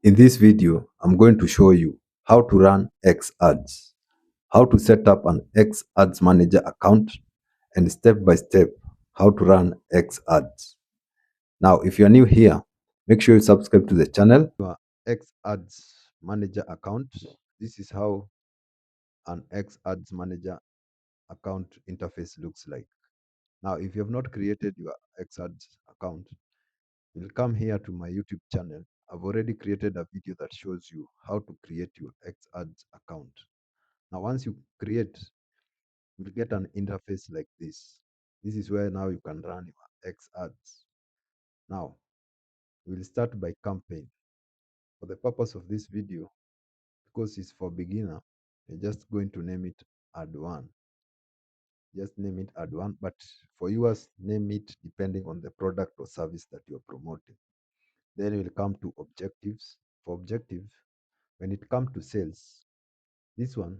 In this video, I'm going to show you how to run X ads, how to set up an X ads manager account, and step by step how to run X ads. Now, if you're new here, make sure you subscribe to the channel. Your X ads manager account. This is how an X ads manager account interface looks like. Now, if you have not created your X ads account, you'll come here to my YouTube channel. I've already created a video that shows you how to create your XAds account. Now, once you create, you'll get an interface like this. This is where now you can run your XAds. Now, we'll start by campaign. For the purpose of this video, because it's for beginner, we're just going to name it Ad 1. Just name it Ad 1, but for yours, name it depending on the product or service that you're promoting. Then we'll come to objectives. For objective, when it comes to sales, this one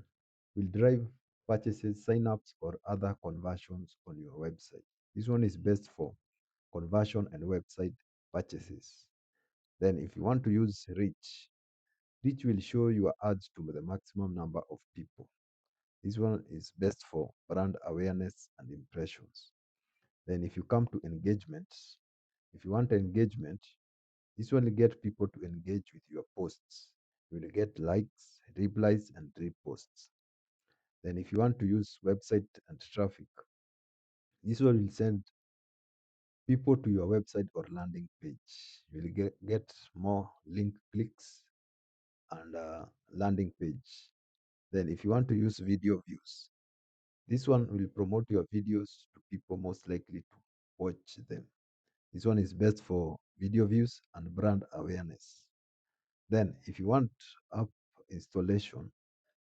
will drive purchases, sign-ups, or other conversions on your website. This one is best for conversion and website purchases. Then if you want to use reach, reach will show your ads to the maximum number of people. This one is best for brand awareness and impressions. Then if you come to engagement, if you want engagement, this will get people to engage with your posts. You will get likes, replies, and reposts. Then if you want to use website and traffic, this one will send people to your website or landing page. You will get more link clicks and landing page. Then if you want to use video views, this one will promote your videos to people most likely to watch them. This one is best for video views and brand awareness. Then if you want app installation,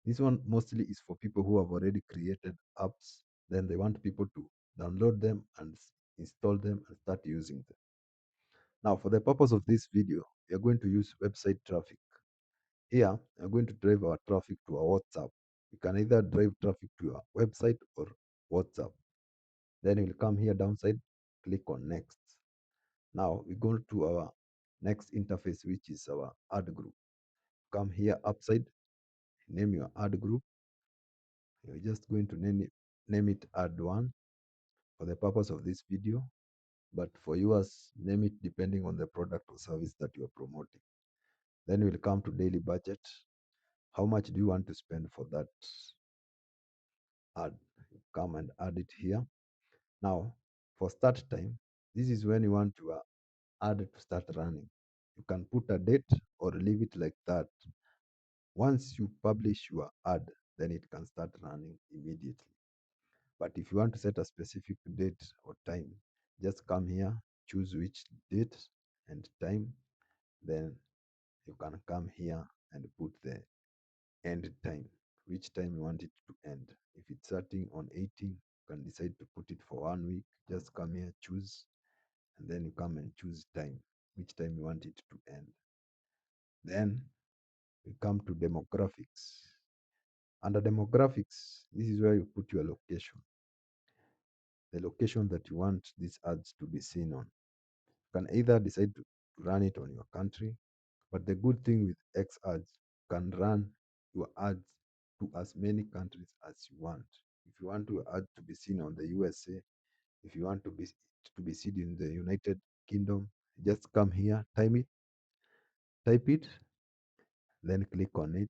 this one mostly is for people who have already created apps. Then they want people to download them and install them and start using them. Now, for the purpose of this video, we are going to use website traffic. Here, we are going to drive our traffic to our WhatsApp. You can either drive traffic to your website or WhatsApp. Then you'll come here downside, click on next. Now we go to our next interface, which is our ad group. Come here upside, name your ad group. You're just going to name it ad 1 for the purpose of this video, but for yours, name it depending on the product or service that you're promoting. Then we'll come to daily budget. How much do you want to spend for that ad? Come and add it here. Now, for start time, this is when you want your ad to start running. You can put a date or leave it like that. Once you publish your ad, then it can start running immediately. But if you want to set a specific date or time, just come here, choose which date and time, then you can come here and put the end time, which time you want it to end. If it's starting on 18, you can decide to put it for 1 week. Just come here, choose, and then you come and choose time, which time you want it to end. Then we come to demographics. Under demographics, this is where you put your location, the location that you want these ads to be seen on. You can either decide to run it on your country, but the good thing with X ads, you can run your ads to as many countries as you want. If you want your ad to be seen on the USA, if you want to be seen in the United Kingdom, just come here, type it, then click on it.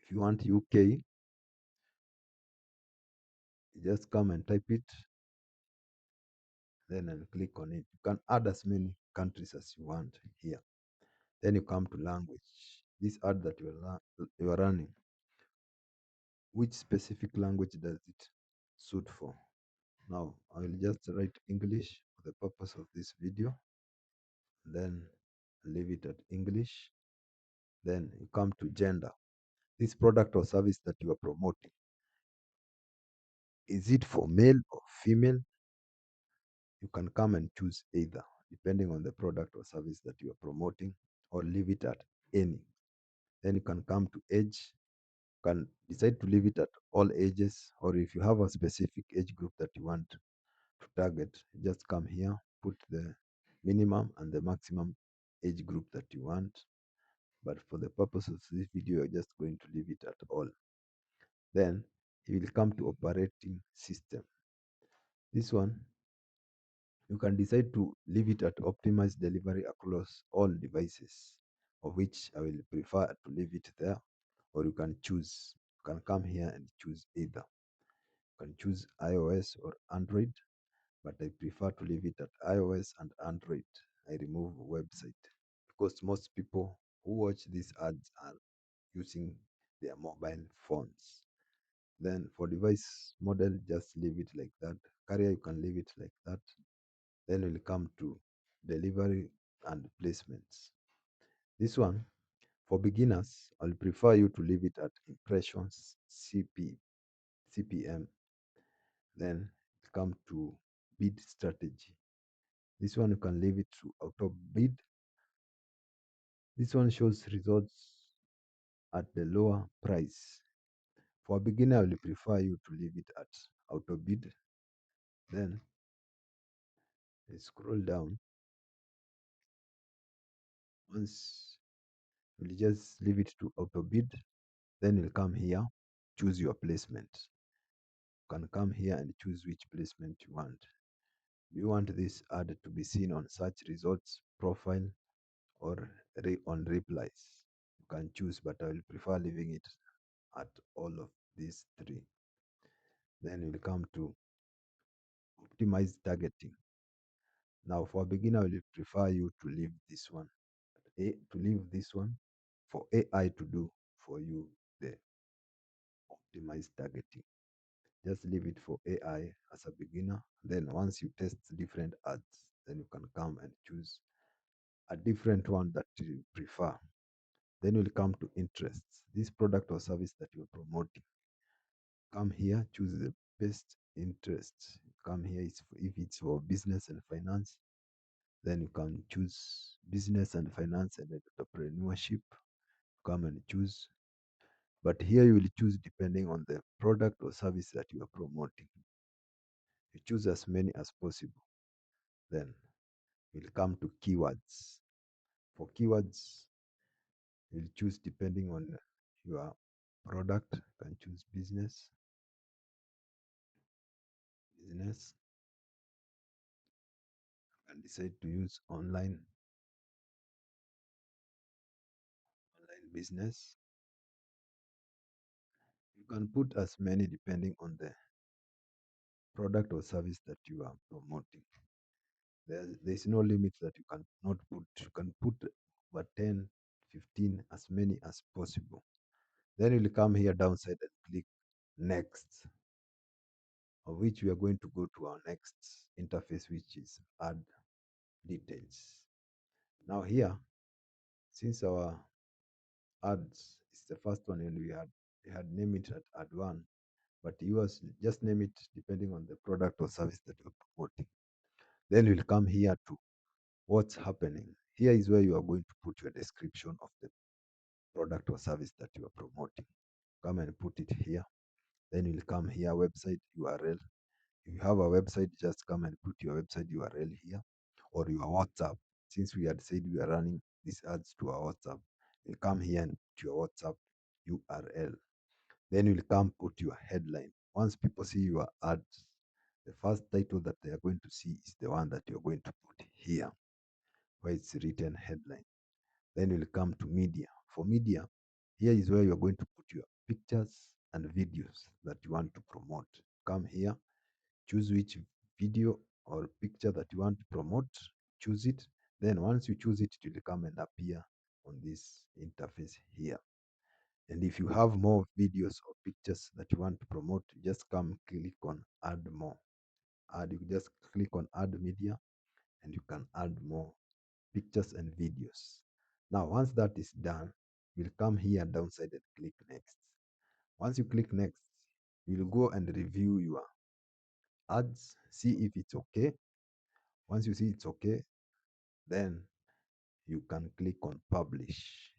If you want UK, just come and type it, then and click on it. You can add as many countries as you want here. Then you come to language. This ad that you are running, which specific language does it suit for? Now, I will just write English for the purpose of this video, then leave it at English. Then you come to gender. This product or service that you are promoting, is it for male or female? You can come and choose either, depending on the product or service that you are promoting, or leave it at any. Then you can come to age. You can decide to leave it at all ages, or if you have a specific age group that you want to target, just come here, put the minimum and the maximum age group that you want. but for the purpose of this video, you're just going to leave it at all. Then you will come to operating system. This one, you can decide to leave it at optimized delivery across all devices, of which I will prefer to leave it there, or you can choose. You can come here and choose either. You can choose iOS or Android, but I prefer to leave it at iOS and Android. I remove website because most people who watch these ads are using their mobile phones. Then for device model, just leave it like that. Carrier, you can leave it like that. Then we'll come to delivery and placements. This one, for beginners, I'll prefer you to leave it at impressions CPM. Then come to bid strategy. This one you can leave it to auto bid. This one shows results at the lower price. For a beginner, I will prefer you to leave it at auto bid. Then you scroll down. Once you'll just leave it to auto bid, then you'll come here, choose your placement. You can come here and choose which placement you want. Do you want this ad to be seen on search results, profile, or on replies? You can choose, but I will prefer leaving it at all of these three. Then we'll come to optimize targeting. Now, for a beginner, I will prefer you to leave this one. To leave this one for AI to do for you the optimized targeting. Just leave it for AI as a beginner. Then once you test different ads, then you can come and choose a different one that you prefer. Then you'll come to interests. This product or service that you're promoting. Come here, choose the best interest. Come here, if it's for business and finance, then you can choose business and finance and entrepreneurship. Come and choose. But here you will choose depending on the product or service that you are promoting. You choose as many as possible. Then we'll come to keywords. For keywords, you'll choose depending on your product. You can choose business, and decide to use online business. You can put as many depending on the product or service that you are promoting. There's no limit that you can not put. You can put about 10, 15, as many as possible. Then you'll come here downside and click next, of which we are going to go to our next interface, which is add details. Now here, since our ads is the first one and we had named it at ad one, but yours just name it depending on the product or service that you're promoting. Then you'll come here to what's happening. Here is where you are going to put your description of the product or service that you are promoting. Come and put it here. Then you'll come here, website URL. If you have a website, just come and put your website URL here, or your WhatsApp. Since we had said we are running these ads to our WhatsApp, you come here and put your WhatsApp URL. Then you'll come put your headline. Once people see your ads, the first title that they are going to see is the one that you're going to put here, where it's written headline. Then you'll come to media. For media, here is where you're going to put your pictures and videos that you want to promote. Come here, choose which video or picture that you want to promote, choose it. Then once you choose it, it will come and appear on this interface here. And if you have more videos or pictures that you want to promote, just come click on add more. You just click on add media and you can add more pictures and videos. Now, once that is done, you'll come here downside and click next. Once you click next, you'll go and review your ads, see if it's okay. Once you see it's okay, then you can click on publish.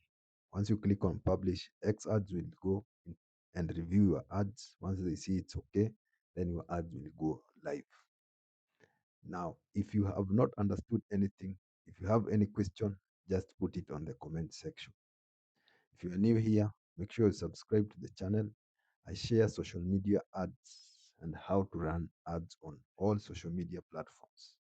Once you click on publish, XAds will go and review your ads. Once they see it's okay, then your ads will go live. Now, if you have not understood anything, if you have any question, just put it on the comment section. If you are new here, make sure you subscribe to the channel. I share social media ads and how to run ads on all social media platforms.